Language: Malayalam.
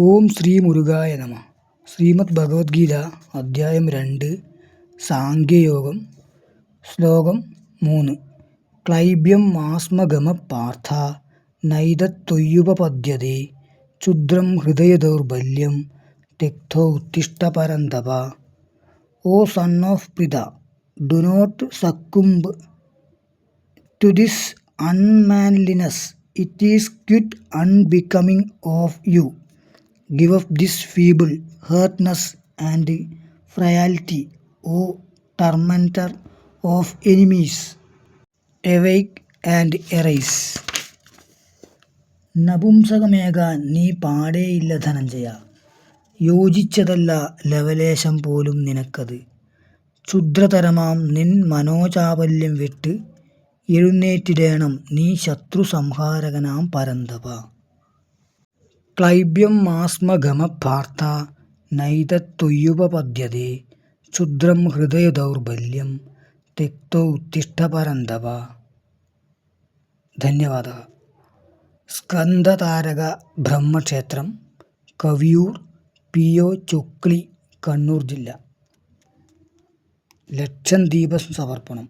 ഓം ശ്രീ മുരുകായ നമ. ശ്രീമദ് ഭഗവത്ഗീത അധ്യായം 2 സാംഖ്യയോഗം ശ്ലോകം 3. ക്ലൈബ്യം മാസ്മഗമ Partha നൈതത്ത്വയ്യുപപദ്യതേ ക്ഷുദ്രം ഹൃദയദൗർബല്യം തെക്തോ ഉത്തിഷ്ഠ പരന്തപ. O son of Pritha, do not succumb to this unmanliness. It is quite unbecoming of you. Give up this feeble hardness and frailty, O tormentor of enemies. Awake and arise. നപുംസകമേകാൻ നീ പാടേയില്ല ധനഞ്ജയ. യോജിച്ചതല്ല ലവലേശം പോലും നിനക്കത്. ക്ഷുദ്രതരമാം നിൻ മനോചാപല്യം വിട്ട് എഴുന്നേറ്റിടേണം നീ ശത്രു സംഹാരകനാം പരന്തപ. ക്ലൈബ്യം മാസ്മഗമ പാർത്ഥ നൈതത്ത്വയ്യുപപദ്യതേ ക്ഷുദ്രം ഹൃദയദൗർബല്യം തെക്തോ ഉത്തിഷ്ഠ പരന്തപ. ധന്യവാദः. സ്കന്ദതാരക ബ്രഹ്മക്ഷേത്രം, കവിയൂർ, PO ചൊക്ലി, കണ്ണൂർ ജില്ല. ലക്ഷദ്വീപ സമർപ്പണം.